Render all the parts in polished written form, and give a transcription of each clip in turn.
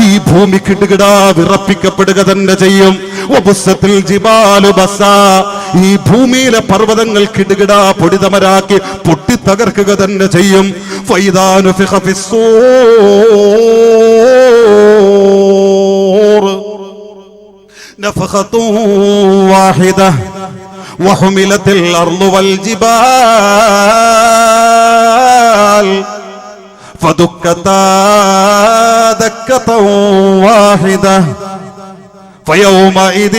ഈ ഭൂമി കിടുകിടാ വിറപ്പിക്കപ്പെടുക തന്നെ ചെയ്യും. ഈ ഭൂമിയിലെ പർവ്വതങ്ങൾ കിടുകിടാ പൊടിതമരാക്കി പൊട്ടിത്തകർക്കുക തന്നെ ചെയ്യും. وحملت الأرض والجبال فدكتا دكة واحدة فيومئذ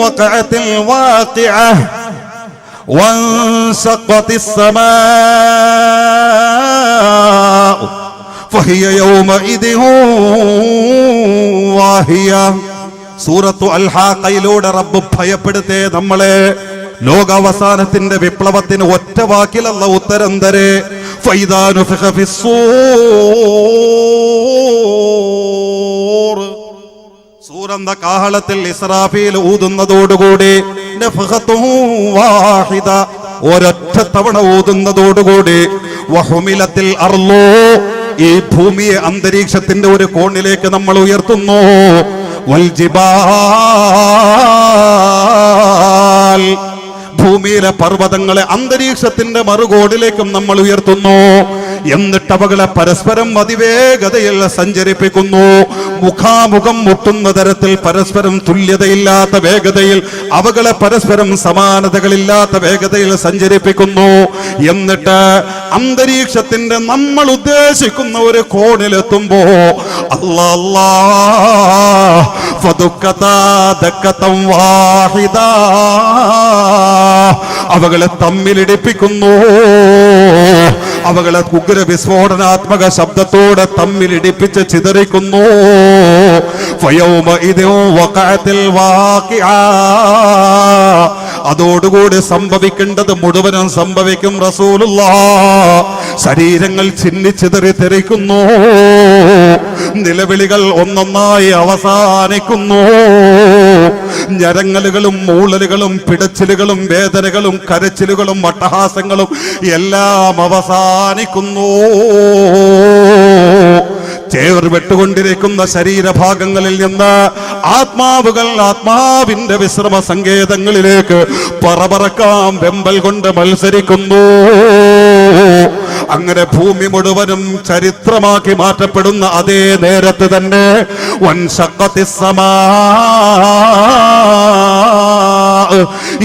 وقعت الواقعة وانشقت السماء فهي يومئذ واهية. സൂറത്തു അൽ-ഹാഖയിലൂടെ റബ്ബ് ഭയപ്പെടുത്തേ നമ്മളെ. ലോകാവസാനത്തിന്റെ വിപ്ലവത്തിന് ഒറ്റ വാക്കിലല്ല ഉത്തരം തരേ. ഫൈദാ നുഫിഖ ഫിസ്സൂർ, സൂറന്ന കാഹളത്തിൽ ഇസ്രാഫീൽ ഊതുന്നതോടുകൂടി വാഹിദ, ഒരൊറ്റ തവണ ഊതുന്നതോടുകൂടി വഹുമിലത്തിൽ അർളു, ഈ ഭൂമിയെ അന്തരീക്ഷത്തിന്റെ ഒരു കോണിലേക്ക് നമ്മൾ ഉയർത്തുന്നു. വൽജിബാൽ, ഭൂമിയിലെ പർവ്വതങ്ങളെ അന്തരീക്ഷത്തിന്റെ മറുകോടിലേക്കും നമ്മൾ ഉയർത്തുന്നു. എന്നിട്ട് അവകളെ പരസ്പരം അതിവേഗതയിൽ സഞ്ചരിപ്പിക്കുന്നു. മുഖാമുഖം മുട്ടുന്ന തരത്തിൽ പരസ്പരം തുല്യതയില്ലാത്ത വേഗതയിൽ അവകളെ പരസ്പരം സമാനതകളില്ലാത്ത വേഗതയിൽ സഞ്ചരിപ്പിക്കുന്നു. എന്നിട്ട് അന്തരീക്ഷത്തിന്റെ നമ്മൾ ഉദ്ദേശിക്കുന്ന ഒരു കോണിലെത്തുമ്പോ അവകളെ തമ്മിലിടിപ്പിക്കുന്നു. അവകളെ ഉഗ്ര വിസ്ഫോടനാത്മക ശബ്ദത്തോടെ തമ്മിലിടിപ്പിച്ച് ചിതറിക്കുന്നു. അതോടുകൂടി സംഭവിക്കേണ്ടത് മുഴുവനും സംഭവിക്കും. റസൂലുള്ളാഹ്, ശരീരങ്ങൾ ചിന്നിച്ചിതറി തെറിക്കുന്നു. നിലവിളികൾ ഒന്നൊന്നായി അവസാനിക്കുന്നു. ഞരങ്ങലുകളും മൂളലുകളും പിടച്ചിലുകളും വേദനകളും കരച്ചിലുകളും അട്ടഹാസങ്ങളും എല്ലാം അവസാനിക്കുന്നു. ചേർ വെട്ടുകൊണ്ടിരിക്കുന്ന ശരീരഭാഗങ്ങളിൽ നിന്ന് ആത്മാവുകൾ ആത്മാവിന്റെ വിശ്രമ സങ്കേതങ്ങളിലേക്ക് പറപറക്കാം വെമ്പൽ കൊണ്ട് മത്സരിക്കുന്നു. അങ്ങനെ ഭൂമി മുഴുവനും ചരിത്രമാക്കി മാറ്റപ്പെടുന്ന അതേ നേരത്ത് തന്നെ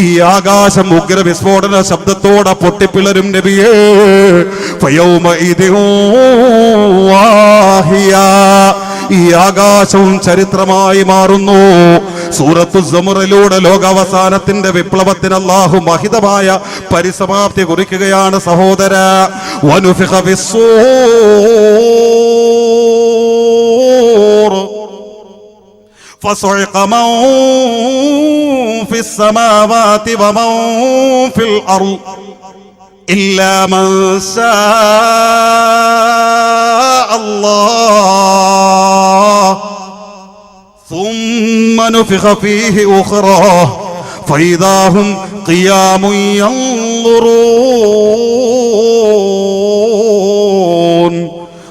ഈ ആകാശം ഉഗ്ര വിസ്ഫോടന ശബ്ദത്തോടെ പൊട്ടിപ്പിളരും നബിയേ. ഈ ആകാശവും ചരിത്രമായി മാറുന്നു. സൂറത്തു സമുറിലൂടെ ലോകാവസാനത്തിന്റെ വിപ്ലവത്തിന് അല്ലാഹു മഹിതമായ പരിസമാപ്തി കുറിക്കുകയാണ് സഹോദര. വനുഫിഖ ഫിസ്സൂർ ഫസഇഖ മൻ ഫിസ്സമാവാതി വമൻ ഫിൽ അർള് ഇല്ലാ മൻ ശാ അല്ലാഹ് ثم نفخ فيه أخرى فإذا هم قيام ينظرون.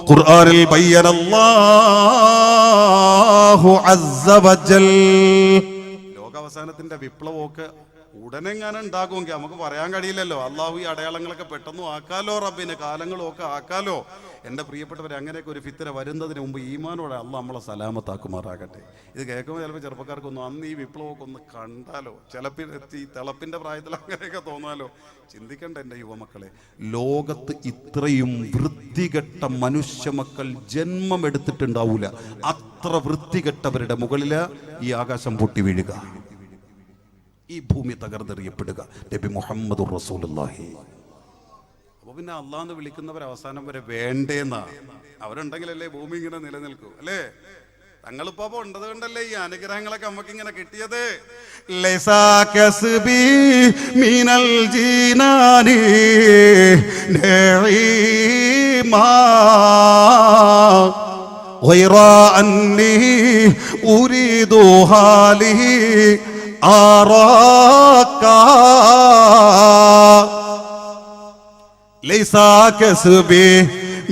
ഖുർആനിൽ ബയ്യന അല്ലാഹു അസ്സ വജൽ. ലോകാവസാനത്തിന്റെ വിപ്ലവമൊക്കെ ഉടനെങ്ങാനും ഉണ്ടാകുമെങ്കിൽ നമുക്ക് പറയാൻ കഴിയില്ലല്ലോ. അള്ളാഹു ഈ അടയാളങ്ങളൊക്കെ പെട്ടെന്ന് ആക്കാലോ, റബ്ബിന് കാലങ്ങളും ഒക്കെ ആക്കാലോ. എൻ്റെ പ്രിയപ്പെട്ടവർ, അങ്ങനെയൊക്കെ ഒരു ഫിത്തന വരുന്നതിന് മുമ്പ് ഈമാനോടെ അള്ളാഹ് നമ്മളെ സലാമത്താക്കുമാറാകട്ടെ. ഇത് കേൾക്കുമ്പോൾ ചിലപ്പോൾ ചെറുപ്പക്കാർക്കൊന്നും അന്ന് ഈ വിപ്ലവമൊക്കെ ഒന്ന് കണ്ടാലോ, ചിലപ്പോൾ ഈ തിളപ്പിൻ്റെ പ്രായത്തിൽ അങ്ങനെയൊക്കെ തോന്നാലോ. ചിന്തിക്കണ്ട എൻ്റെ യുവമക്കളെ, ലോകത്ത് ഇത്രയും വൃത്തികെട്ട മനുഷ്യ മക്കൾ ജന്മം എടുത്തിട്ടുണ്ടാവൂല. അത്ര വൃത്തികെട്ടവരുടെ മുകളിൽ ഈ ആകാശം പൊട്ടി വീഴുക, ഈ ഭൂമി തകർന്നെറിയപ്പെടുക. നബി മുഹമ്മദുർ റസൂലുള്ളാഹി. അപ്പൊ പിന്നെ അള്ളാഹ് വിളിക്കുന്നവർ അവസാനം വരെ വേണ്ടേന്നാ. അവരുണ്ടെങ്കിലല്ലേ ഭൂമി ഇങ്ങനെ നിലനിൽക്കൂ, അല്ലേ? തങ്ങളിപ്പോ ഉണ്ടത് കൊണ്ടല്ലേ ഈ അനുഗ്രഹങ്ങളൊക്കെ നമുക്ക് ഇങ്ങനെ കിട്ടിയത്.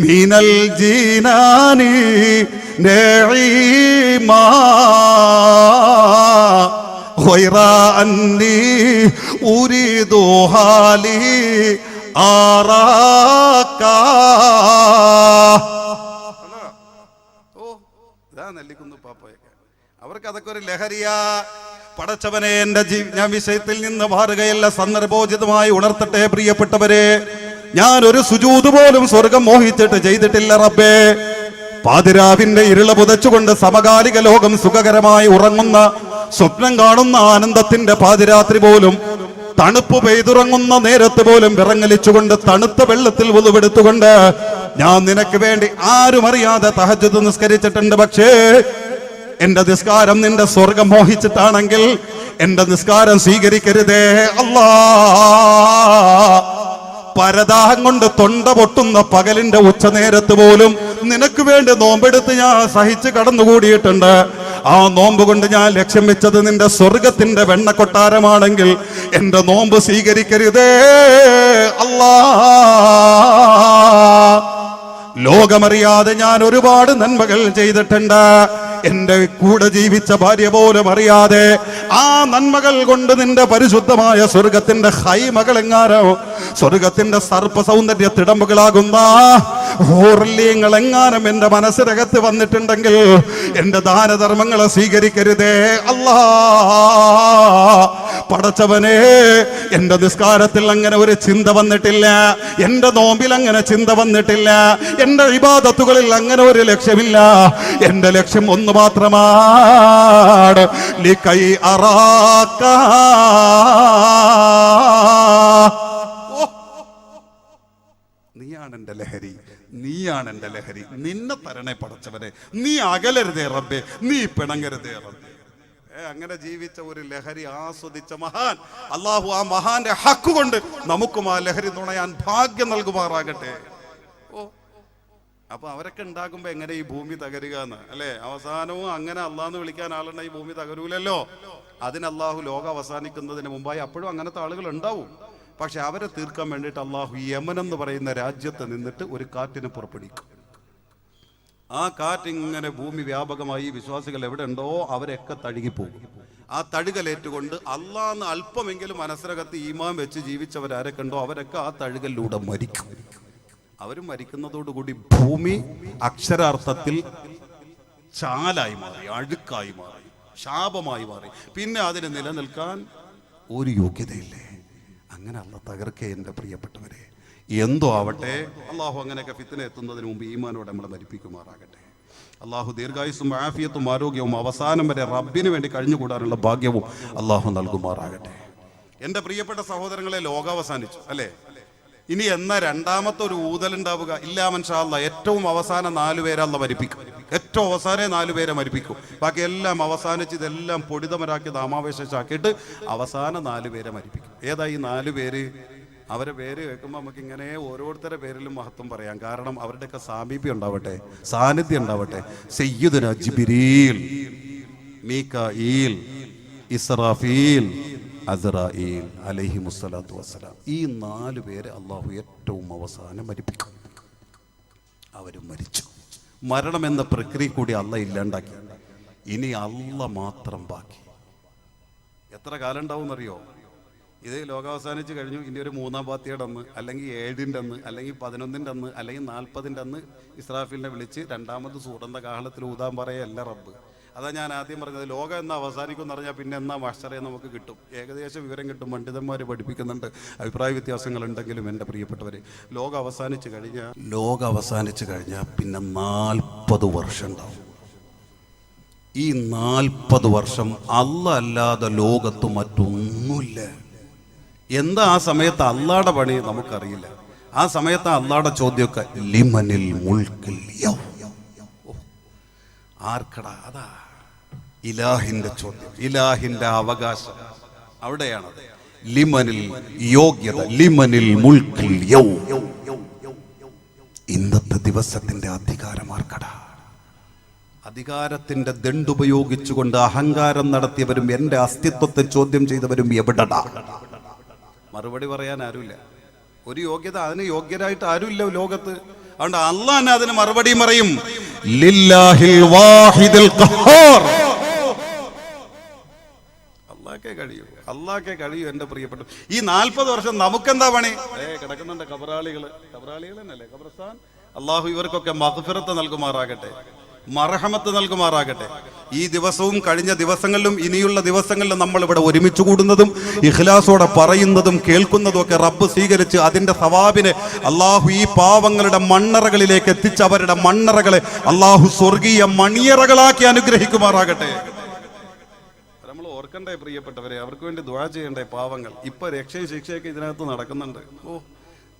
മിനൽ ജീനാനി നഈമാ ഗൈറ അന്നി ഉരീദു ഹാലി ആറാക. നെല്ലിക്കുന്നു പാപ്പയൊക്കെ അവർക്ക് അതൊക്കെ ഒരു ലഹരിയാ. പടച്ചവനെ, എന്റെ ഞാൻ വിഷയത്തിൽ നിന്ന് മാറുകയല്ല, സന്ദർഭോചിതമായി ഉണർത്തട്ടെ പ്രിയപ്പെട്ടവരെ. ഞാൻ ഒരു സുജൂദ് പോലും സ്വർഗം മോഹിച്ചിട്ട് ചെയ്തിട്ടില്ല റബ്ബേ. പാതിരാവിന്റെ ഇരുള പുതച്ചുകൊണ്ട് സമകാലിക ലോകം സുഖകരമായി ഉറങ്ങുന്ന, സ്വപ്നം കാണുന്ന ആനന്ദത്തിന്റെ പാതിരാത്രി പോലും, തണുപ്പ് പെയ്തുറങ്ങുന്ന നേരത്ത് പോലും വിറങ്ങലിച്ചുകൊണ്ട് തണുത്ത വെള്ളത്തിൽ വുളുവെടുത്തുകൊണ്ട് ഞാൻ നിനക്ക് വേണ്ടി ആരും അറിയാതെ തഹജ്ജുദ് നിസ്കരിച്ചിട്ടുണ്ട്. പക്ഷേ എന്റെ നിസ്കാരം നിന്റെ സ്വർഗം മോഹിച്ചിട്ടാണെങ്കിൽ എന്റെ നിസ്കാരം സ്വീകരിക്കരുതേ അല്ലാ. പരദാഹം കൊണ്ട് തൊണ്ട പൊട്ടുന്ന പകലിന്റെ ഉച്ചനേരത്ത് പോലും നിനക്ക് വേണ്ടി നോമ്പെടുത്ത് ഞാൻ സഹിച്ച് കടന്നുകൂടിയിട്ടുണ്ട്. ആ നോമ്പ് കൊണ്ട് ഞാൻ ലക്ഷ്യം വെച്ചത് നിന്റെ സ്വർഗത്തിന്റെ വെണ്ണക്കൊട്ടാരമാണെങ്കിൽ എന്റെ നോമ്പ് സ്വീകരിക്കരുതേ അല്ലാ. ലോകമറിയാതെ ഞാൻ ഒരുപാട് നന്മകൾ ചെയ്തിട്ടുണ്ട്. എന്റെ കൂടെ ജീവിച്ച ഭാര്യ പോലും അറിയാതെ ആ നന്മകൾ കൊണ്ട് നിന്റെ പരിശുദ്ധമായ സ്വർഗത്തിന്റെ ഹൈമകളെങ്ങാനോ, സ്വർഗത്തിന്റെ സർപ്പ സൗന്ദര്യ തിടമ്പുകളാകുന്ന ഹൂർലീങ്ങളെങ്ങാനും എന്റെ മനസ്സിനകത്ത് വന്നിട്ടുണ്ടെങ്കിൽ എന്റെ ദാനധർമ്മങ്ങളെ സ്വീകരിക്കരുതേ അല്ലാ. പടച്ചവനെ, എന്റെ നിസ്കാരത്തിൽ അങ്ങനെ ഒരു ചിന്ത വന്നിട്ടില്ല, എന്റെ നോമ്പിൽ അങ്ങനെ ചിന്ത വന്നിട്ടില്ല, എന്റെ ഇബാദത്തുകളിൽ അങ്ങനെ ഒരു ലക്ഷ്യമില്ല. എന്റെ ലക്ഷ്യം ഒന്ന് മാത്രമാണ്, ലികൈ അറാക. നീയാണ് എന്റെ ലഹരി, നീയാണ് എന്റെ ലഹരി. നിന്നെ തരണേ പടച്ചവനെ, നീ അകലരുതേ റബ്ബേ, നീ പിണങ്ങരുതേ റബ്ബേ. അങ്ങനെ ജീവിച്ച ഒരു ലഹരി ആസ്വദിച്ച മഹാൻ അള്ളാഹു ആ മഹാന്റെ ഹക്ക് കൊണ്ട് നമുക്കും ആ ലഹരി നുണയാൻ ഭാഗ്യം നൽകുമാറാകട്ടെ. അപ്പൊ അവരൊക്കെ ഉണ്ടാകുമ്പോ എങ്ങനെ ഈ ഭൂമി തകരുക എന്ന് അല്ലെ? അവസാനവും അങ്ങനെ അള്ളാന്ന് വിളിക്കാൻ ആളുണ്ട ഈ ഭൂമി തകരൂലല്ലോ. അതിന് അള്ളാഹു ലോകം അവസാനിക്കുന്നതിന് മുമ്പായി അപ്പോഴും അങ്ങനത്തെ ആളുകൾ ഉണ്ടാവും. പക്ഷെ അവരെ തീർക്കാൻ വേണ്ടിയിട്ട് അള്ളാഹു യമൻ എന്ന് പറയുന്ന രാജ്യത്ത് നിന്നിട്ട് ഒരു കാറ്റിന് പുറപ്പെടുവിക്കും. ആ കാറ്റിങ്ങനെ ഭൂമി വ്യാപകമായി വിശ്വാസികൾ എവിടെ ഉണ്ടോ അവരൊക്കെ തഴുകിപ്പോകും. ആ തഴുകലേറ്റുകൊണ്ട് അള്ളാന്ന് അല്പമെങ്കിലും മനസ്സിനകത്ത് ഈമാൻ വെച്ച് ജീവിച്ചവരാരൊക്കെ ഉണ്ടോ അവരൊക്കെ ആ തഴുകലിലൂടെ മരിക്കും. അവർ മരിക്കുന്നതോടുകൂടി ഭൂമി അക്ഷരാർത്ഥത്തിൽ ചാലായി മാറി, അഴുക്കായി മാറി, ശാപമായി മാറി. പിന്നെ അതിന് നിലനിൽക്കാൻ ഒരു യോഗ്യതയില്ലേ. അങ്ങനെ അല്ല തകർക്കേ എൻ്റെ പ്രിയപ്പെട്ടവരെ. എന്തോ ആവട്ടെ, അള്ളാഹു അങ്ങനെയൊക്കെ ഫിത്ന എത്തുന്നതിന് മുമ്പ് ഈമാനോടെ നമ്മളെ മരിപ്പിക്കുമാറാകട്ടെ. അള്ളാഹു ദീർഘായുസ്സും ആഫിയത്തും ആരോഗ്യവും അവസാനം വരെ റബ്ബിന് വേണ്ടി കഴിഞ്ഞുകൂടാനുള്ള ഭാഗ്യവും അള്ളാഹു നൽകുമാറാകട്ടെ. എൻ്റെ പ്രിയപ്പെട്ട സഹോദരങ്ങളെ, ലോകം അവസാനിച്ചു അല്ലേ? ഇനി എന്നാ രണ്ടാമത്തെ ഒരു ഊതലുണ്ടാവുക? ഇല്ലാ ഇൻഷാ അല്ലാഹ്. ഏറ്റവും അവസാനം 4 പേരെ അല്ലാഹ് മരിപ്പിക്കും. ഏറ്റവും അവസാനം 4 പേരെ മരിപ്പിക്കും. ബാക്കി എല്ലാം അവസാനിച്ച് ഇതെല്ലാം പൊടിതമരാക്കി നാമാവേശാക്കിയിട്ട് അവസാനം 4 പേരെ മരിപ്പിക്കും. ഏതാ ഈ 4 പേര്? അവരെ പേര് കേൾക്കുമ്പോൾ നമുക്ക് ഇങ്ങനെ ഓരോരുത്തരുടെ പേരിലും മഹത്വം പറയാം. കാരണം അവരുടെയൊക്കെ സാമീപ്യം ഉണ്ടാവട്ടെ, സാന്നിധ്യം ഉണ്ടാവട്ടെ. സയ്യിദുനാ ജിബ്രീൽ, മീകാഈൽ, ഇസ്രാഫീൽ, അസ്റാഈൽ അലൈഹിമുസ്സലാത്തു വസ്സലാം. ഈ 4 പേരെ അള്ളാഹു ഏറ്റവും അവസാനം മരിപ്പിക്കും. അവരും മരിച്ചു. മരണം എന്ന പ്രക്രിയ കൂടി അള്ളാഹ് ഇല്ലാണ്ടാക്കി. ഇനി അള്ളാഹ് മാത്രം ബാക്കി. എത്ര കാലം ഉണ്ടാവും എന്നറിയോ? ഇത് ലോകം അവസാനിച്ച് കഴിഞ്ഞു. ഇനി ഒരു 3-ാം പാത്തിയുടെ അന്ന്, അല്ലെങ്കിൽ 7-ന്റെ അന്ന്, അല്ലെങ്കിൽ 11-ന്റെ അന്ന്, അല്ലെങ്കിൽ 40-ന്റെ അന്ന് ഇസ്രാഫീലിനെ വിളിച്ച് രണ്ടാമത് സൂറന്റെ കാഹളത്തിൽ ഊതാൻ പറയല്ല റബ്ബ്. അതാ ഞാൻ ആദ്യം പറഞ്ഞത്, ലോകം എന്നാ അവസാനിക്കും എന്ന് പറഞ്ഞാൽ പിന്നെ എന്നാ മഹ്ശറേ നമുക്ക് കിട്ടും. ഏകദേശം വിവരം കിട്ടും. പണ്ഡിതന്മാർ പഠിപ്പിക്കുന്നുണ്ട്. അഭിപ്രായ വ്യത്യാസങ്ങൾ ഉണ്ടെങ്കിലും എൻ്റെ പ്രിയപ്പെട്ടവരെ, ലോകം അവസാനിച്ച് കഴിഞ്ഞാൽ പിന്നെ 40 വർഷം ഉണ്ടാവും. ഈ 40 വർഷം അല്ലാഹ് അല്ലാതെ ലോകത്ത് മറ്റൊന്നുമില്ല. എന്താ ആ സമയത്ത് അള്ളാടെ പണി നമുക്കറിയില്ല. ആ സമയത്ത് അള്ളാടെ ചോദ്യമൊക്കെ ലിമനിൽ മുൽക്കിൽ യൗം. ആർക്കടാ? അതാ ഇലാഹിന്റെ ചോദ്യം, ഇലാഹിന്റെ അവകാശം അവിടെയാണത്. ലിമനിൽ യോഗ്യത, ലിമനിൽ മുൽക്കിൽ യൗം. ഇന്നത്തെ ദിവസത്തിന്റെ അധികാരം ആർക്കടാ? അധികാരത്തിന്റെ ദണ്ടുപയോഗിച്ചുകൊണ്ട് അഹങ്കാരം നടത്തിയവരും എൻ്റെ അസ്തിത്വത്തെ ചോദ്യം ചെയ്തവരും എവിടെടാ? മറുപടി പറയാൻ ആരുമില്ല. ഒരു യോഗ്യത, അതിന് യോഗ്യരായിട്ട് ആരുമില്ല ലോകത്ത്. അതുകൊണ്ട് അള്ളാഹ് തന്നെ അതിന് മറുപടി പറയും, ലില്ലാഹിൽ വാഹിദുൽ ഖഹാർ. അള്ളാഹ്ക്കേ കഴിയൂ എൻ്റെ പ്രിയപ്പെട്ട. ഈ 40 വർഷം നമുക്കെന്താ പണി? കിടക്കുന്നുണ്ട് കബറാളികൾ തന്നെയല്ലേ ഖബർസ്ഥാൻ. അള്ളാഹു ഇവർക്കൊക്കെ മഗ്ഫിറത്ത് നൽകുമാറാകട്ടെ, മർഹമത്ത് നൽകുമാറാകട്ടെ. ഈ ദിവസവും കഴിഞ്ഞ ദിവസങ്ങളിലും ഇനിയുള്ള ദിവസങ്ങളിലും നമ്മൾ ഇവിടെ ഒരുമിച്ച് കൂടുന്നതും ഇഖ്ലാസോടെ പറയുന്നതും കേൾക്കുന്നതും ഒക്കെ റബ്ബ് സ്വീകരിച്ച് അതിൻ്റെ സവാബിനെ അള്ളാഹു ഈ പാവങ്ങളുടെ മണ്ണറകളിലേക്ക് എത്തിച്ച് അവരുടെ മണ്ണറകളെ അള്ളാഹു സ്വർഗീയ മണിയറകളാക്കി അനുഗ്രഹിക്കുമാറാകട്ടെ. നമ്മൾ ഓർക്കണ്ടേ പ്രിയപ്പെട്ടവരെ, അവർക്ക് വേണ്ടി ദുആ ചെയ്യണ്ടേ പാവങ്ങൾ. ഇപ്പൊ രക്ഷയും ശിക്ഷയൊക്കെ ഇതിനകത്ത് നടക്കുന്നുണ്ട്.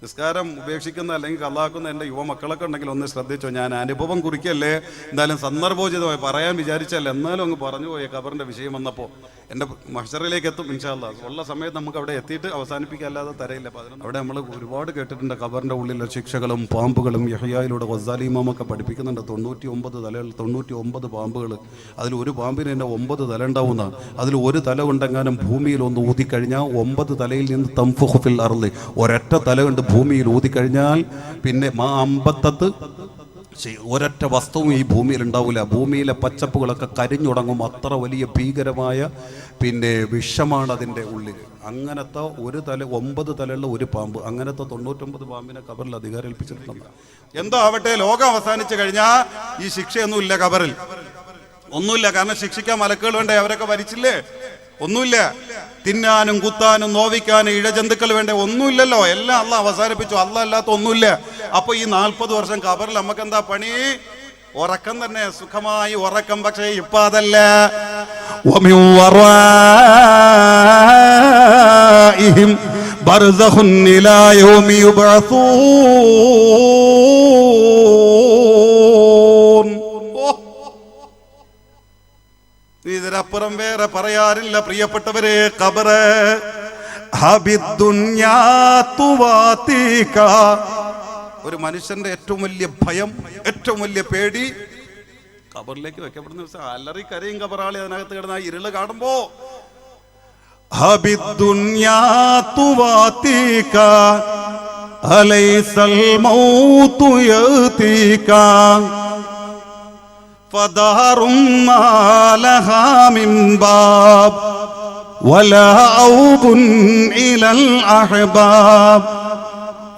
നിസ്കാരം ഉപേക്ഷിക്കുന്ന അല്ലെങ്കിൽ കള്ളാക്കുന്ന എൻ്റെ യുവമക്കളൊക്കെ ഉണ്ടെങ്കിൽ ഒന്ന് ശ്രദ്ധിച്ചോ. ഞാൻ അനുഭവം കുറിക്കല്ലേ, എന്തായാലും സന്ദർഭോചിതമായി പറയാൻ വിചാരിച്ചല്ല, എന്നാലും അങ്ങ് പറഞ്ഞു പോയ ഖബറിൻ്റെ വിഷയം വന്നപ്പോൾ എൻ്റെ മഹ്ശറിലേക്ക് എത്തും ഇൻഷാ അല്ലാഹ്. ഉള്ള സമയത്ത് നമുക്ക് അവിടെ എത്തിയിട്ട് അവസാനിപ്പിക്കാല്ലാതെ തരയില്ല. അവിടെ നമ്മൾ ഒരുപാട് കേട്ടിട്ടുണ്ട് ഖബറിൻ്റെ ഉള്ളിലെ ശിക്ഷകളും പാമ്പുകളും. യഹ്യായിലൂടെ ഗസാലി ഇമാമൊക്കെ പഠിപ്പിക്കുന്നുണ്ട്. 99 തലകൾ, 99 പാമ്പുകൾ. അതിൽ ഒരു പാമ്പിന് തന്നെ 9 തല ഉണ്ടാവുന്ന, അതിൽ ഒരു തല ഉണ്ടെങ്ങാനും ഭൂമിയിൽ ഒന്ന് ഊതിക്കഴിഞ്ഞാൽ 9 തലയിൽ നിന്ന് തംഫുഖു ഫിൽ അർളി, ഒരൊറ്റ തല കൊണ്ട് ഭൂമിയിൽ ഊതിക്കഴിഞ്ഞാൽ പിന്നെ 50 ഒരൊറ്റ വസ്തുവും ഈ ഭൂമിയിൽ ഉണ്ടാവില്ല. ഭൂമിയിലെ പച്ചപ്പുകളൊക്കെ കരിഞ്ഞുടങ്ങും. അത്ര വലിയ ഭീകരമായ പിന്നെ വിഷമാണ് അതിൻ്റെ ഉള്ളിൽ. അങ്ങനത്തെ ഒരു തല, 9 തലയുള്ള ഒരു പാമ്പ്, അങ്ങനത്തെ 99 പാമ്പിനെ ഖബറിൽ അധികാരം ഏൽപ്പിച്ചിട്ടുണ്ട്. എന്തോ ആവട്ടെ, ലോകം അവസാനിച്ചു കഴിഞ്ഞാൽ ഈ ശിക്ഷയൊന്നുമില്ല, ഖബറിൽ ഒന്നുമില്ല. കാരണം ശിക്ഷിക്കാൻ മലക്കുകൾ വേണ്ടേ, അവരൊക്കെ ഭരിച്ചില്ലേ? ഒന്നുമില്ല. തിന്നാനും കുത്താനും നോവിക്കാനും ഇഴജന്തുക്കൾ വേണ്ടേ? ഒന്നുമില്ലല്ലോ. എല്ലാം അള്ളാഹ് അവസാനിപ്പിച്ചു. അള്ളാഹ് അല്ലാത്ത ഒന്നുമില്ല. അപ്പൊ ഈ 40 വർഷം ഖബറിൽ നമുക്ക് എന്താ പണി? ഉറക്കം തന്നെ, സുഖമായി ഉറക്കം. പക്ഷേ ഇപ്പൊ അതല്ല. ഇതിനപ്പുറം വേറെ പറയാറില്ല പ്രിയപ്പെട്ടവരെ. ഖബറ് ഒരു മനുഷ്യന്റെ ഏറ്റവും വലിയ ഭയം, ഏറ്റവും വലിയ പേടി ഖബറിലേക്ക് വെക്കപ്പെടുന്ന ദിവസം. അലറി കരയും ഖബറാളി അതിനകത്ത് കിടന്ന ഇരുള് കാണുമ്പോ. فدار ما لها من باب ولا عوض إلى الأحباب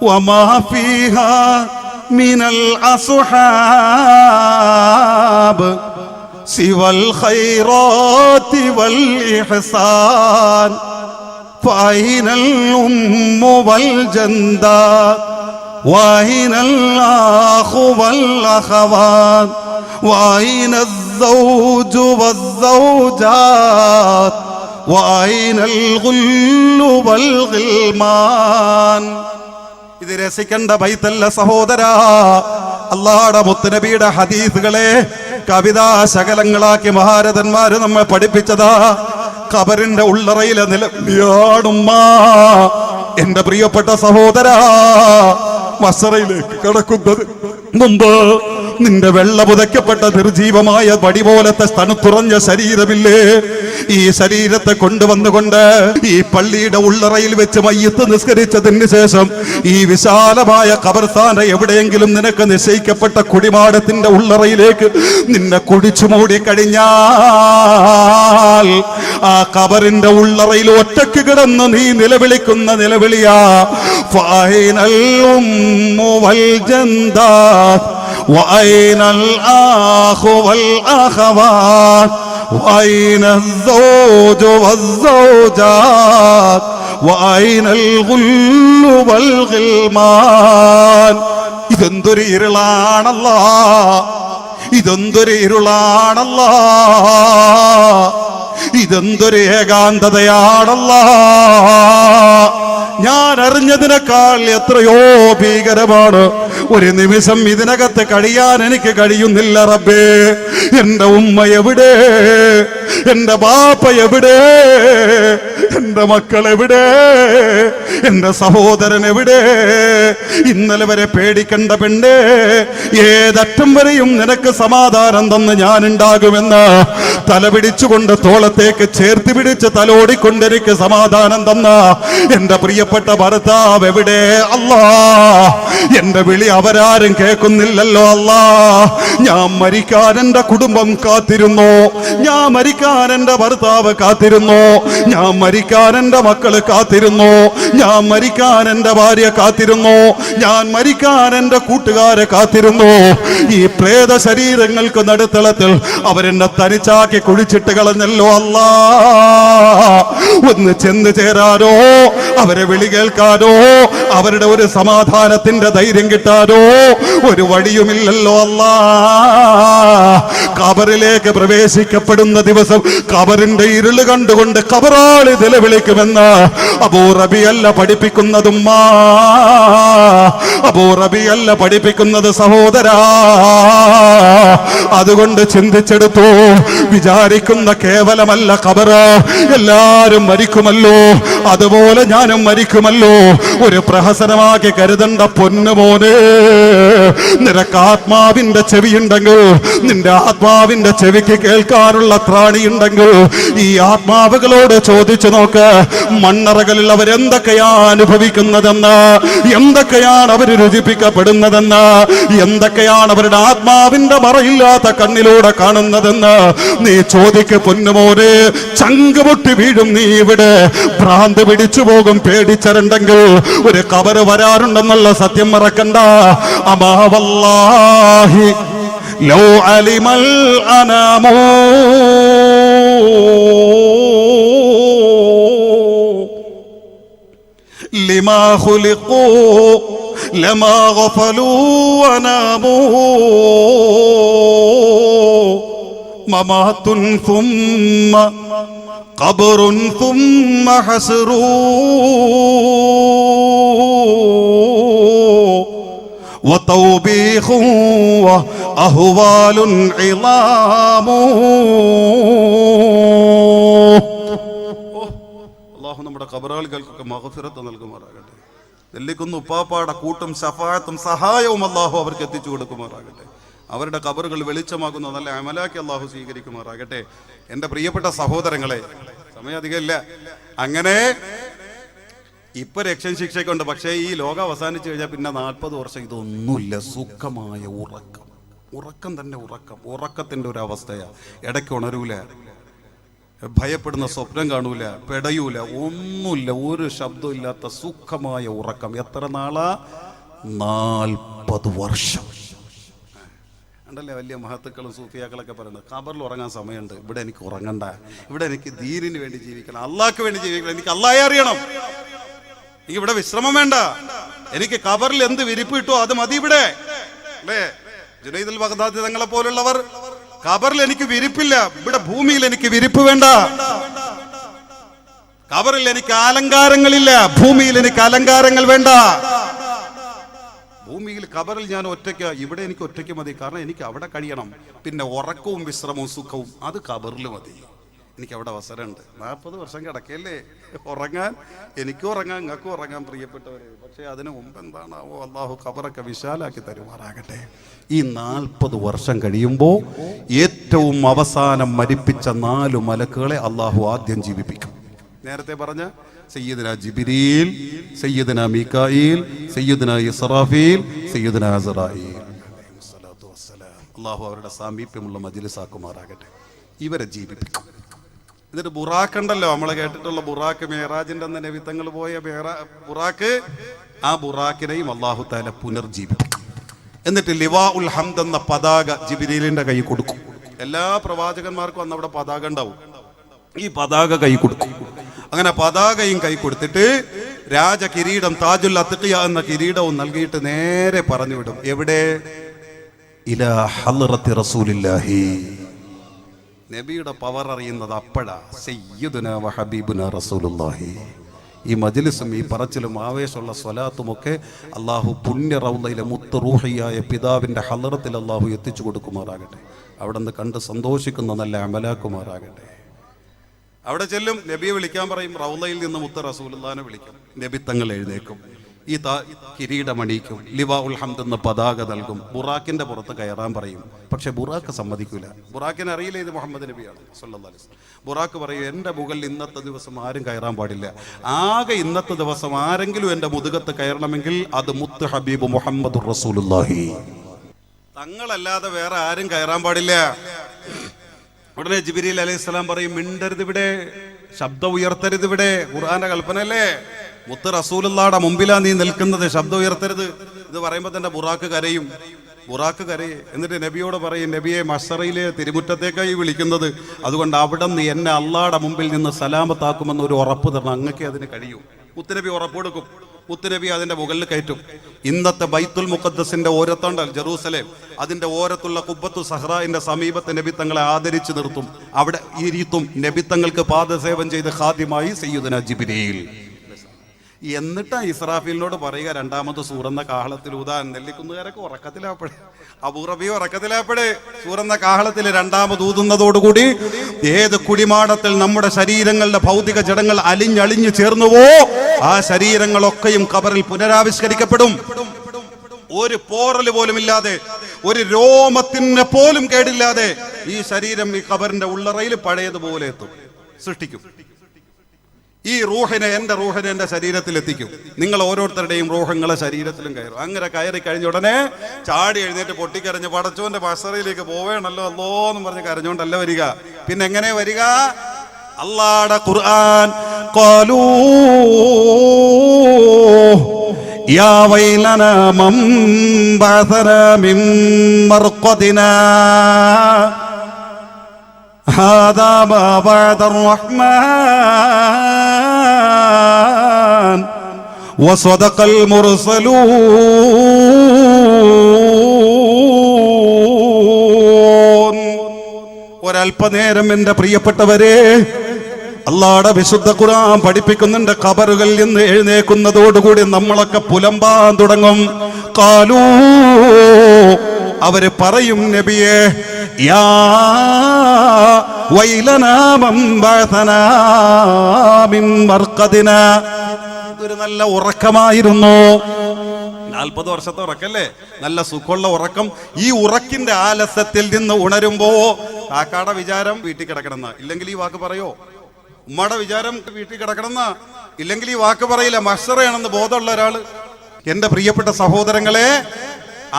وما فيها من الأصحاب سوى الخيرات والإحسان فأين الأم والجندات وأين الأخ والأخوات وأين الزوج والزوجات وأين الغل والغلمان. ഇത് രസിക്കേണ്ട ബൈത്തല്ല സഹോദരാ. അല്ലാഹുവിന്റെ മുത്തുനബിയുടെ ഹദീസുകളെ കവിതാ ശകലങ്ങളാക്കി മഹാരഥന്മാര് നമ്മെ പഠിപ്പിച്ചതാ. ഖബറിന്റെ ഉള്ളറയിലെ നിലവിളിയാടുമ്മ. എന്റെ പ്രിയപ്പെട്ട സഹോദരാ, മസ്റയിലേക്ക് കടക്കുന്നത് മുമ്പ് നിന്റെ വെള്ള പുതയ്ക്കപ്പെട്ട നിർജീവമായ വടി പോലത്തെ തണുത്തുറഞ്ഞ ശരീരമില്ലേ? ഈ ശരീരത്തെ കൊണ്ടുവന്നുകൊണ്ട് ഈ പള്ളിയുടെ ഉള്ളറയിൽ വെച്ച് മയ്യത്ത് നിസ്കരിച്ചതിന് ശേഷം ഈ വിശാലമായ ഖബർസ്ഥാന എവിടെയെങ്കിലും നിനക്ക് നിശ്ചയിക്കപ്പെട്ട കുടിമാടത്തിന്റെ ഉള്ളറയിലേക്ക് നിന്നെ കുടിച്ചു മൂടിക്കഴിഞ്ഞാൽ ആ ഖബറിന്റെ ഉള്ളറയിൽ ഒറ്റയ്ക്ക് കിടന്ന് നീ നിലവിളിക്കുന്ന നിലവിളിയാ. ഫൈനൽ ഉമ്മു വൽ ജന്ദാത്ത് وأين الأخ والأخوات وأين الزوج والزوجات وأين الغل والغلمان. ഇതെന്തൊരു ഇരുളാണല്ലാ, ഇതെന്തൊരു ഇരുളാണല്ലാ, ഇതെന്തൊരു ഏകാന്തതയാണല്ലാ. ഞാൻ അറിഞ്ഞതിനേക്കാൾ എത്രയോ ഭീകരമാണ്. ഒരു നിമിഷം ഇതിനകത്ത് കഴിയാൻ എനിക്ക് കഴിയുന്നില്ല റബ്ബേ. എന്റെ ഉമ്മ എവിടെ? എന്റെ ബാപ്പ എവിടെ? എന്റെ മക്കൾ എവിടെ? എന്റെ സഹോദരൻ എവിടെ? ഇന്നലെ വരെ പേടിക്കണ്ട പെണ്ണേ, ഏതറ്റം വരെയും നിനക്ക് സമാധാനം തന്ന് ഞാൻ ഉണ്ടാകുമെന്ന് തല പിടിച്ചുകൊണ്ട് തോളത്തേക്ക് ചേർത്ത് പിടിച്ച് തലോടിക്കൊണ്ട് എനിക്ക് സമാധാനം തന്ന എന്റെ പ്രിയപ്പെട്ട ഭർത്താവ് എവിടെ? അല്ലാ, എന്റെ വിളി അവരാരും കേൾക്കുന്നില്ലല്ലോ. അല്ലാ, ഞാൻ മരിക്കാൻ എന്റെ കുടുംബം കാത്തിരുന്നു, ഞാൻ മരിക്കാൻ എന്റെ ഭർത്താവ് കാത്തിരുന്നു, ഞാൻ മരിക്കാൻ എന്റെ മക്കള് കാത്തിരുന്നു, ഞാൻ മരിക്കാൻ എന്റെ ഭാര്യ കാത്തിരുന്നു, ഞാൻ മരിക്കാൻ എന്റെ കൂട്ടുകാരെ കാത്തിരുന്നു. ഈ പ്രേത ശരീരങ്ങൾക്ക് നടുത്തളത്തിൽ അവരെന്നെ തനിച്ചാക്കി കുഴിച്ചിട്ട് കളഞ്ഞല്ലോ. അല്ലാ, ഒന്ന് ചെന്ന് ചേരാനോ, അവരെ വിളി കേൾക്കാനോ, അവരുടെ ഒരു സമാധാനത്തിന്റെ ധൈര്യം കിട്ടാനോ ഒരു വഴിയുമില്ലല്ലോ. അല്ലാ, ഖബറിലേക്ക് പ്രവേശിക്കപ്പെടുന്ന ദിവസം ഖബറിന്റെ ഇരുള് കണ്ടുകൊണ്ട് ഖബറാളി നിലവിളിക്കുമെന്ന് അബൂ റബിയല്ല പഠിപ്പിക്കുന്നതും, അബൂ റബിയല്ല പഠിപ്പിക്കുന്നത് സഹോദരാ. അതുകൊണ്ട് ചിന്തിച്ചെടുത്തു, വിചാരിക്കുന്ന കേവലമല്ല ഖബറ്, എല്ലാരും മരിക്കുമല്ലോ, അതുപോലെ ഞാനും മരിക്കുമല്ലോ. ഒരു പ്രഹസനമാക്കി കരുതണ്ട പൊന്നുമോനെ. നിനക്ക് ആത്മാവിന്റെ ചെവിയുണ്ടെങ്കിൽ, നിന്റെ ആത്മാവിന്റെ ചെവിക്ക് കേൾക്കാനുള്ള ത്രാണിയുണ്ടെങ്കിൽ ഈ ആത്മാവുകളോട് ചോദിച്ചു നോക്ക്, മണ്ണറകളിൽ അവരെന്തൊക്കെയാ അനുഭവിക്കുന്നതെന്ന്, എന്തൊക്കെയാണ് അവർ രുചിപ്പിക്കപ്പെടുന്നതെന്ന്, എന്തൊക്കെയാണ് അവരുടെ ആത്മാവിന്റെ മറയില്ലാത്ത കണ്ണിലൂടെ കാണുന്നതെന്ന് നീ ചോദിക്ക് പൊന്നുമോനെ. ചങ്ക് പൊട്ടി വീഴും നീ ഇവിടെ, ഭ്രാന്ത് പിടിച്ചു പോകും പേടിച്ചരുണ്ടെങ്കിൽ. ഒരു ഖബറ് വരാറുണ്ടെന്നുള്ള സത്യം മറക്കണ്ട. അമാ വല്ലാഹി ലൗ അലിമൽ അനാമോ ലിമാ ഖുലിഖൂ ലമാ ഗഫലൂ വനാമൂ മമാതുൻ സുമ്മ ഖബറുൻ സുമ്മ ഹസ്റൂ വതൗബീഖു വഅഹ്വാലുൻ ഇളാമൂ. അല്ലാഹു നമ്മുടെ ഖബറുകൾക്കൊക്കെ മഗ്ഫിറത്ത് നൽകുമാറാകട്ടെ. നെല്ലിക്കുന്ന് ഉപ്പാപ്പാടെ കൂട്ടും ശഫാഅത്തും സഹായവും അല്ലാഹു അവർക്ക് എത്തിച്ചു കൊടുക്കുമാറാകട്ടെ. അവരുടെ ഖബറുകൾ വെളിച്ചമാകുന്ന നല്ല അമലാക്കി അല്ലാഹു സ്വീകരിക്കുമാറാകട്ടെ. എൻ്റെ പ്രിയപ്പെട്ട സഹോദരങ്ങളെ, സമയം അധികമില്ല. അങ്ങനെ ഇപ്പൊ രക്ഷ ശിക്ഷയൊക്കെ ഉണ്ട്. പക്ഷേ ഈ ലോകം അവസാനിച്ചു കഴിഞ്ഞാൽ പിന്നെ 40 വർഷം ഇതൊന്നുമില്ല. സുഖമായ ഉറക്കം, ഉറക്കം തന്നെ ഉറക്കം. ഉറക്കത്തിന്റെ ഒരു അവസ്ഥയാ. ഇടയ്ക്ക് ഉണരൂല, ഭയപ്പെടുന്ന സ്വപ്നം കാണൂല, പെടയൂല, ഒന്നുമില്ല, ഒരു ശബ്ദവും ഇല്ലാത്ത സുഖമായ ഉറക്കം. എത്ര നാളാ? 40 വർഷം. ഉണ്ടല്ലേ വലിയ മഹത്തുക്കളും സൂഫിയാക്കളൊക്കെ പറയുന്നത്, ഖബറിൽ ഉറങ്ങാൻ സമയമുണ്ട്, ഇവിടെ എനിക്ക് ഉറങ്ങണ്ട, ഇവിടെ എനിക്ക് ദീനിന് വേണ്ടി ജീവിക്കണം, അള്ളാഹ്ക്ക് വേണ്ടി ജീവിക്കണം, എനിക്ക് അള്ളാഹയെ അറിയണം, എനിക്ക് ഇവിടെ വിശ്രമം വേണ്ട, എനിക്ക് ഖബറിൽ എന്ത് വിരിപ്പ് കിട്ടുമോ അത് മതി ഇവിടെ. അല്ലേ? ജുനൈദുൽ ബഗ്ദാദി തങ്ങളെ പോലുള്ളവർ ഖബറിൽ എനിക്ക് വിരിപ്പില്ല, ഇവിടെ ഭൂമിയിൽ എനിക്ക് വിരിപ്പ് വേണ്ട. ഖബറിൽ എനിക്ക് അലങ്കാരങ്ങളില്ല, ഭൂമിയിൽ എനിക്ക് അലങ്കാരങ്ങൾ വേണ്ട. ഭൂമിയിൽ ഖബറിൽ ഞാൻ ഒറ്റയ്ക്ക്, ഇവിടെ എനിക്ക് ഒറ്റയ്ക്ക് മതി. കാരണം എനിക്ക് അവിടെ കഴിയണം. പിന്നെ ഉറക്കവും വിശ്രമവും സുഖവും അത് ഖബറിൽ മതി. എനിക്ക് അവിടെ അവസരമുണ്ട്. 40 വർഷം കിടക്കല്ലേ ഉറങ്ങാൻ. എനിക്കും ഉറങ്ങാൻ, നിങ്ങൾക്കും ഉറങ്ങാൻ പ്രിയപ്പെട്ടവരെ. പക്ഷേ അതിന് മുമ്പ് എന്താണാവോ അള്ളാഹു ഖബറൊക്കെ വിശാലാക്കി തരുമാറാകട്ടെ. ഈ 40 വർഷം കഴിയുമ്പോൾ ഏറ്റവും അവസാനം മരിപ്പിച്ച 4 മലക്കുകളെ അള്ളാഹു ആദ്യം ജീവിപ്പിക്കും. നേരത്തെ പറഞ്ഞ സയ്യിദുനാ ജിബ്രീൽ, സയ്യിദുനാ മീകായിൽ, സയ്യിദുനാ ഇസ്റാഫീൽ, സയ്യിദുനാ അസ്റായീൽ. അള്ളാഹു അവരുടെ സാമീപ്യമുള്ള മജ്ലിസാക്കുമാറാകട്ടെ. ഇവരെ ജീവിപ്പിക്കും. എന്നിട്ട് ബുറാഖ് ഉണ്ടല്ലോ, നമ്മൾ കേട്ടിട്ടുള്ള ബുറാഖ്, മേറാജിന്റെ അന്ന് നബിത്തങ്ങൾ പോയ ബുറാഖ്, ആ ബുറാഖിനെയും അള്ളാഹു തആല പുനർജീവിപ്പിക്കും. എന്നിട്ട് ലിവാ ഉൽ ഹംദ് എന്ന പതാക ജിബ്രീലിന്റെ കൈ കൊടുക്കും. എല്ലാ പ്രവാചകന്മാർക്കും അന്ന് അവിടെ പതാക ഉണ്ടാവും. ഈ പതാക കൈ കൊടുക്കും. അങ്ങനെ പതാകയും കൈ കൊടുത്തിട്ട് രാജകിരീടം, താജുൽ അത്ഖിയ എന്ന കിരീടവും നൽകിയിട്ട് നേരെ പറഞ്ഞു വിടും. എവിടെ? ഇലാ ഹളറത്തി റസൂലില്ലാഹി. നബിയുടെ പവർ അറിയുന്നത് അപ്പോഴാ. സയ്യിദുനാ വ ഹബീബുനാ റസൂലുള്ളാഹി. ഈ മജ്ലിസും ഈ പറച്ചിലും ആവേശമുള്ള സ്വലാത്തുമൊക്കെ അള്ളാഹു പുണ്യ റൗളയിലെ മുത്ത് റൂഹിയായ പിതാവിൻ്റെ ഹളറത്തിൽ അള്ളാഹു എത്തിച്ചു കൊടുക്കുമാറാകട്ടെ. അവിടെ നിന്ന് കണ്ട് സന്തോഷിക്കുന്ന നല്ല അമലാക്കുമാറാകട്ടെ. അവിടെ ചെല്ലും, നബിയെ വിളിക്കാൻ പറയും. റൗളയിൽ നിന്ന് മുത്ത് റസൂലുള്ളാഹിനെ വിളിക്കും. നബി തങ്ങൾ എഴുന്നേക്കും, ഈ കിരീടമണിക്കും, ലിവാ ഉൽ ഹംദ് എന്ന പതാക നൽകും, ബുറാക്കിന്റെ പുറത്ത് കയറാൻ പറയും. പക്ഷെ ബുറാക്ക് സമ്മതിക്കൂല. ബുറാക്കിനെ അറിയില്ല ഇത് മുഹമ്മദ് നബിയാണ് സല്ലല്ലാഹു അലൈഹി വസല്ലം. ബുറാക്ക് പറയും, എൻ്റെ മുകളിൽ ഇന്നത്തെ ദിവസം ആരും കയറാൻ പാടില്ല. ആകെ ഇന്നത്തെ ദിവസം ആരെങ്കിലും എൻ്റെ മുതുകത്ത് കയറണമെങ്കിൽ അത് മുത്ത് ഹബീബ് മുഹമ്മദുർ റസൂലുള്ളാഹി, തങ്ങളല്ലാതെ വേറെ ആരും കയറാൻ പാടില്ല. ഉടനെ ജിബ്രീൽ അലൈഹിസ്സലാം പറയും, മിണ്ടരുത് ഇവിടെ, ശബ്ദം ഉയർത്തരുത് ഇവിടെ. ഖുർആന്റെ കൽപ്പനയല്ലേ, മുത്ത് റസൂലുള്ളാഹിയുടെ മുമ്പിലാ നീ നിൽക്കുന്നത്, ശബ്ദം ഉയർത്തരുത്. ഇത് പറയുമ്പോൾ തന്നെ ബുറാക്ക് കരയും. എന്നിട്ട് നബിയോട് പറയും, നബിയെ മഹ്ശറിലെ തിരുമുറ്റത്തേക്കായി വിളിക്കുന്നത്, അതുകൊണ്ട് അവിടെ നിന്ന് എന്നെ അള്ളാഹുടെ മുമ്പിൽ നിന്ന് സലാമത്താക്കുമെന്ന് ഒരു ഉറപ്പ് തരണം, അങ്ങക്ക് അതിന് കഴിയും. മുത്തുനബി ഉറപ്പ് കൊടുക്കും. മുത്തുനബി അതിന്റെ മുകളിൽ കയറ്റും. ഇന്നത്തെ ബൈത്തുൽ മുഖദ്ദസിന്റെ ഓരത്തുണ്ടൽ ജെറൂസലേം, അതിന്റെ ഓരത്തുള്ള ഖുബ്ബത്തു സഹ്റായിന്റെ സമീപത്തെ നബി തങ്ങളെ ആദരിച്ചു നിർത്തും. അവിടെ ഇരുത്തും. നബി തങ്ങൾക്ക് പാദസേവം ചെയ്ത് ഖാദിമായി സയ്യിദുനാ ജിബ്രീൽ. എന്നിട്ടാ ഇസ്രാഫീലിനോട് പറയുക, രണ്ടാമത് സൂറന്ന കാഹളത്തിൽ ഊതാൻ. നെല്ലിക്കുന്നുകാരൊക്കെ ഉറക്കത്തിലാപ്പഴേ, അബൂറബി ഉറക്കത്തിലാപ്പഴേ. സൂറന്ന കാഹളത്തിൽ രണ്ടാമത് ഊതുന്നതോടുകൂടി ഏത് കുടിമാടത്തിൽ നമ്മുടെ ശരീരങ്ങളുടെ ഭൗതിക ജഡങ്ങൾ അലിഞ്ഞളിഞ്ഞു ചേർന്നുവോ ആ ശരീരങ്ങളൊക്കെയും ഖബറിൽ പുനരാവിഷ്കരിക്കപ്പെടും. ഒരു പോറല് പോലും ഇല്ലാതെ, ഒരു രോമത്തിന് പോലും കേടില്ലാതെ ഈ ശരീരം ഈ ഖബറിന്റെ ഉള്ളറയിൽ പഴയതുപോലെ എത്തും, സൃഷ്ടിക്കും. ഈ റൂഹിനെ, എൻ്റെ റൂഹിനെ എൻ്റെ ശരീരത്തിൽ എത്തിക്കും. നിങ്ങൾ ഓരോരുത്തരുടെയും റൂഹങ്ങളെ ശരീരത്തിലും കയറും. അങ്ങനെ കയറി കഴിഞ്ഞ ഉടനെ ചാടി എഴുന്നേറ്റ് പൊട്ടിക്കരഞ്ഞ് പടച്ചോന്റെ മഹ്ശറിലേക്ക് പോവേണല്ലോ അല്ലോ എന്ന് പറഞ്ഞ് കരഞ്ഞോണ്ടല്ല വരിക. പിന്നെ എങ്ങനെ വരിക? അല്ലാഹുവിന്റെ ഖുർആൻ ഖാലൂ യാ വൈലനാ മൻ ബഅസനാ മിൻ മർഖദിനാ هذا ما وعد الرحمن وصدق المرسلون. ഒരൽപ്പനേരം എൻ്റെ പ്രിയപ്പെട്ടവരെ, അല്ലാഹുവിന്റെ വിശുദ്ധ ഖുർആൻ പഠിപ്പിക്കുന്നുണ്ട്, ഖബറുകളിൽ നിന്ന് എഴുന്നേൽക്കുന്നതോടുകൂടി നമ്മളൊക്കെ പുലമ്പാൻ തുടങ്ങും. ഖാലൂ, അവര് പറയും, നബിയെ, യാ വൈലനാ മൻ ബഅസനാ മിൻ മർഖദിനാ. ഇതൊരു നല്ല ഉറക്കമായിരുന്നു. 40 വർഷത്തെ ഉറക്കല്ലേ, നല്ല സുഖമുള്ള ഉറക്കം. ഈ ഉറക്കിന്റെ ആലസ്യത്തിൽ നിന്ന് ഉണരുമ്പോ കാക്കാടെ വിചാരം വീട്ടിൽ കിടക്കണമെന്ന, ഇല്ലെങ്കിൽ ഈ വാക്ക് പറയോ? ഉമ്മയുടെ വിചാരം വീട്ടിൽ കിടക്കണമെന്ന, ഇല്ലെങ്കിൽ ഈ വാക്ക് പറയില്ല. മഹ്ശറയാണെന്ന് ബോധമുള്ള ഒരാള്, എന്റെ പ്രിയപ്പെട്ട സഹോദരങ്ങളെ,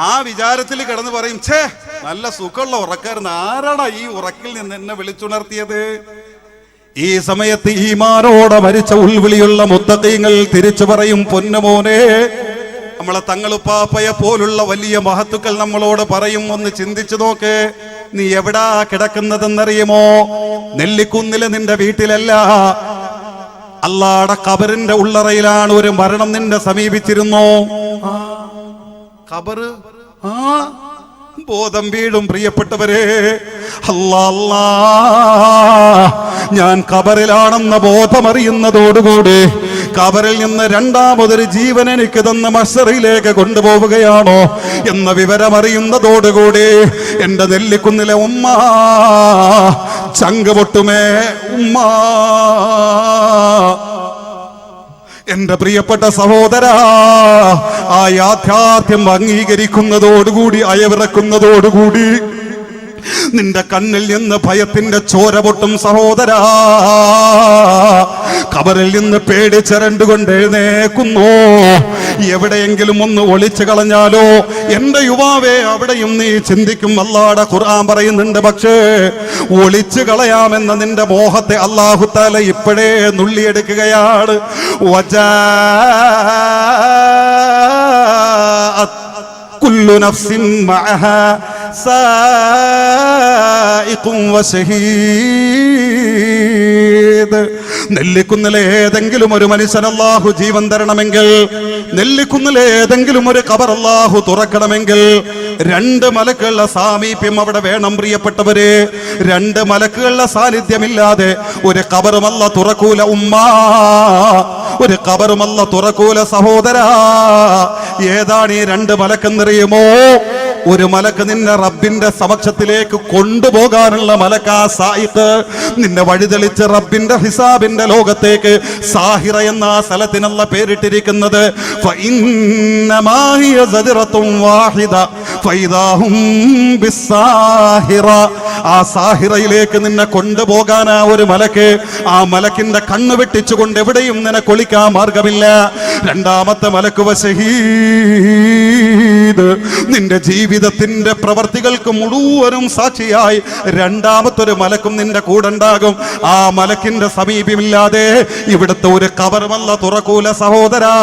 ആ വിചാരത്തിൽ കിടന്ന് പറയും, ഛേ നല്ല സുഖമുള്ള ഉറക്കായിരുന്നു, ആരാടാ ഈ ഉറക്കിൽ നിന്ന് എന്നെ വിളിച്ചുണർത്തിയത്? ഈ സമയത്ത് ഈമാനോടെ മരിച്ച ഉൾവിളിയുള്ള മുത്തഖീങ്ങൾ തിരിച്ചു പറയും, പൊന്നുമോനെ, നമ്മളെ തങ്ങളുപ്പാപ്പയെ പോലുള്ള വലിയ മഹത്തുക്കൾ നമ്മളോട് പറയും, ഒന്ന് ചിന്തിച്ചു നോക്ക്, നീ എവിടാ കിടക്കുന്നതെന്നറിയുമോ? നെല്ലിക്കുന്നില് നിന്റെ വീട്ടിലല്ല, അല്ലാഹുവിന്റെ ഖബറിന്റെ ഉള്ളറയിലാണ്. ഒരു മരണം നിന്നെ സമീപിച്ചിരുന്നോ? ഖബർ, ബോധം വീടും. പ്രിയപ്പെട്ടവരെ, അല്ലാ, ഞാൻ ഖബറിലാണെന്ന ബോധമറിയുന്നതോടുകൂടി ഖബറിൽ നിന്ന് രണ്ടാമതൊരു ജീവൻ എനിക്ക് തന്ന മഹ്ശറിലേക്ക് കൊണ്ടുപോവുകയാണോ എന്ന വിവരമറിയുന്നതോടുകൂടി എന്റെ നെല്ലിക്കുന്നിലെ ഉമ്മ ചങ്ക് പൊട്ടുമേ. ഉമ്മ, എന്റെ പ്രിയപ്പെട്ട സഹോദര, ആ യാഥാർത്ഥ്യം അംഗീകരിക്കുന്നതോടുകൂടി, അയവിറക്കുന്നതോടുകൂടി നിന്റെ കണ്ണിൽ നിന്ന് ഭയത്തിന്റെ ചോര പൊട്ടും സഹോദര. ഖബറിൽ നിന്ന് പേടിച്ചരണ്ടുകൊണ്ട് എഴുന്നേക്കുന്നു. എവിടെയെങ്കിലും ഒന്ന് ഒളിച്ചു കളഞ്ഞാലോ? എന്റെ യുവാവേ, അവിടെയും നീ ചിന്തിക്കും. അല്ലാഹുവിന്റെ ഖുർആൻ പറയുന്നുണ്ട്, പക്ഷേ ഒളിച്ചു കളയാമെന്ന നിന്റെ മോഹത്തെ അല്ലാഹു തആല ഇപ്പോഴേ നുള്ളിയെടുക്കുകയാണ്. കുല്ലു നഫ്സിൻ മഅഹാ സായിഖും വശഹീദ്. നെല്ലിക്കുന്നിലെ ഏതെങ്കിലും ഒരു മനുഷ്യൻ അല്ലാഹു ജീവൻ തരണമെങ്കിൽ, നെല്ലിക്കുന്നിലെ ഏതെങ്കിലും ഒരു ഖബർ അല്ലാഹു തുറക്കണമെങ്കിൽ 2 മലക്കുകളുടെ സാമീപ്യം അവിടെ വേണം. പ്രിയപ്പെട്ടവരെ, 2 മലക്കുകളുടെ സാന്നിധ്യമില്ലാതെ ഒരു ഖബറും അല്ലാഹു തുറക്കൂല. ഉമ്മ, ഒരു ഖബറും അല്ലാഹു തുറക്കൂല. സഹോദരാ, ഏതാണ് ഈ 2 മലക്കെന്നറിയുമോ? ഒരു മലക്ക് നിന്നെ റബ്ബിന്റെ സമക്ഷത്തിലേക്ക് കൊണ്ടുപോകാനുള്ള മലക്കാ സായിഖ്. നിന്നെ വഴിതെളിച്ച് റബ്ബിന്റെ ഹിസാബിന്റെ ലോകത്തേക്ക് സാഹിറ എന്ന ആ സ്ഥലത്തിനുള്ള പേരിട്ടിരിക്കുന്നത്. ആ സാഹിറയിലേക്ക് നിന്നെ കൊണ്ടുപോകാനാ ഒരു മലക്ക്. ആ മലക്കിന്റെ കണ്ണ് വെട്ടിച്ചുകൊണ്ട് എവിടെയും നിനക്ക് ഒളിക്കാൻ മാർഗമില്ല. രണ്ടാമത്തെ മലക്ക് വശഹീദ്, നിന്റെ ജീവിതത്തിന്റെ പ്രവർത്തികൾക്ക് മുഴുവനും സാക്ഷിയായി രണ്ടാമത്തൊരു മലക്കും നിന്റെ കൂടെ ഉണ്ടാകും. ആ മലക്കിന്റെ സമീപമില്ലാതെ ഇവിടുത്തെ ഒരു കബറുമല്ല തുറക്കൂല സഹോദരാ.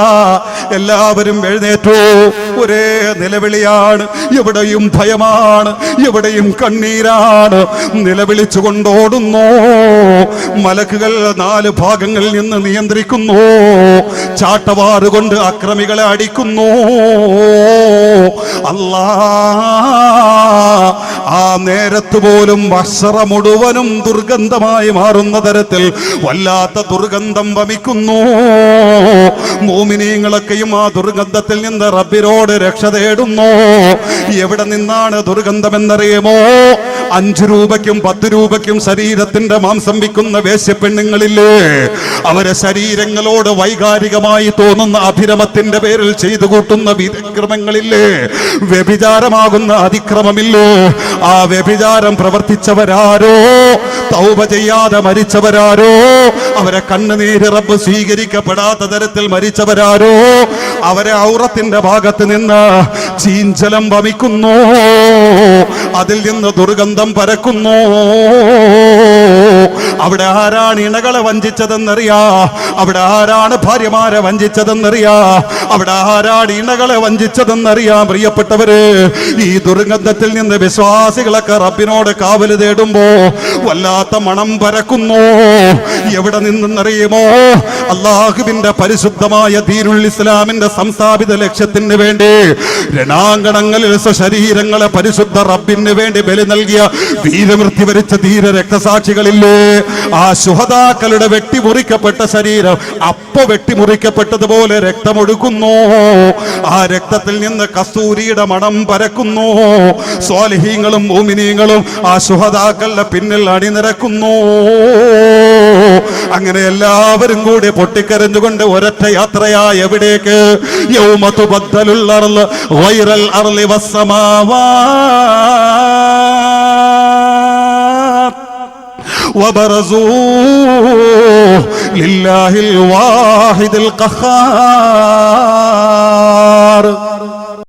എല്ലാവരും എഴുന്നേറ്റു. ഒരേ നിലവിളിയാണ്, എവിടെയും ഭയമാണ്, എവിടെയും കണ്ണീരാണ്. നിലവിളിച്ചു കൊണ്ടോടുന്നു. മലക്കുകൾ 4 ഭാഗങ്ങളിൽ നിന്ന് നിയന്ത്രിക്കുന്നു. ചാട്ടവാറുകൊണ്ട് അക്രമികളെ അടിക്കുന്നു. അല്ലാ, ആ നേരത്ത് പോലും വഷറ മുഴുവനും ദുർഗന്ധമായി മാറുന്ന തരത്തിൽ വല്ലാത്ത ദുർഗന്ധം വമിക്കുന്നു. മോമിനീങ്ങളൊക്കെയും ആ ദുർഗന്ധത്തിൽ നിന്ന് റബ്ബിനോട് രക്ഷ തേടുന്നു. എവിടെ നിന്നാണ് ദുർഗന്ധമെന്നറിയുമോ? 5 രൂപയ്ക്കും 10 രൂപയ്ക്കും ശരീരത്തിന്റെ മാംസം വിൽക്കുന്ന വേശ്യപ്പെണ്ണുങ്ങളില്ലേ, അവരെ ശരീരങ്ങളോട് വൈകാരികമായി തോന്നുന്ന അഭിരമത്തിന്റെ പേരിൽ ചെയ്തു കൂട്ടുന്ന വിക്രമങ്ങളില്ലേ, വ്യഭിചാരമാകുന്ന അതിക്രമമില്ലേ, ആ വ്യഭിചാരം പ്രവർത്തിച്ചവരാരോ, തൗബ ചെയ്യാതെ മരിച്ചവരാരോ, അവരെ കണ്ണുനീര് റബ്ബ് സ്വീകരിക്കപ്പെടാത്ത തരത്തിൽ മരിച്ചവരാരോ, അവരെ ഔറത്തിന്റെ ഭാഗത്ത് നിന്ന് ചീഞ്ചലം വമിക്കുന്നു. അതിൽ നിന്ന് ദുർഗന്ധം പരക്കുന്നു. അവിടെ ആരാണ് ഇണകളെ വഞ്ചിച്ചതെന്നറിയാ, അവിടെ ആരാണ് ഭാര്യമാരെ വഞ്ചിച്ചതെന്നറിയാ, അവിടെ ആരാണ് ഇണകളെ വഞ്ചിച്ചതെന്നറിയാ. പ്രിയപ്പെട്ടവര്, ഈ ദുർഗന്ധത്തിൽ നിന്ന് വിശ്വാസികളൊക്കെ റബ്ബിനോട് കാവല് തേടുമ്പോ വല്ലാത്ത മണം പരക്കുന്നു. എവിടെ നിന്നെന്നറിയുമോ? അള്ളാഹുവിന്റെ പരിശുദ്ധമായ ദീനുൽ ഇസ്ലാമിന്റെ സംസ്ഥാപിത ലക്ഷ്യത്തിന് വേണ്ടി രണാങ്കണങ്ങളിൽ ശരീരങ്ങളെ പരിശുദ്ധ റബ്ബിന് വേണ്ടി ബലി നൽകിയ വീരമൃത്യു വരിച്ച ധീര രക്തസാക്ഷികളില്ലേ, ആ ശുഹദാക്കളുടെ വെട്ടിമുറിക്കപ്പെട്ട ശരീരം അപ്പൊ വെട്ടിമുറിക്കപ്പെട്ടതുപോലെ രക്തമൊഴുക്കുന്നു. ആ രക്തത്തിൽ നിന്ന് കസ്തൂരിയുടെ മണം പരക്കുന്നു. സ്വാലിഹീങ്ങളും മോമിനീങ്ങളും ആ ശുഹദാക്കളുടെ പിന്നിൽ അണിനിരക്കുന്നു. അങ്ങനെ എല്ലാവരും കൂടി പൊട്ടിക്കരഞ്ഞുകൊണ്ട് ഒരൊറ്റ യാത്രയായി എവിടേക്ക്? യൗമ തുബദ്ദലുൽ അർള് ഗൈറൽ അർളി വസ്സമാവാത് വബറസൂ ലില്ലാഹിൽ വാഹിദിൽ ഖഹാർ.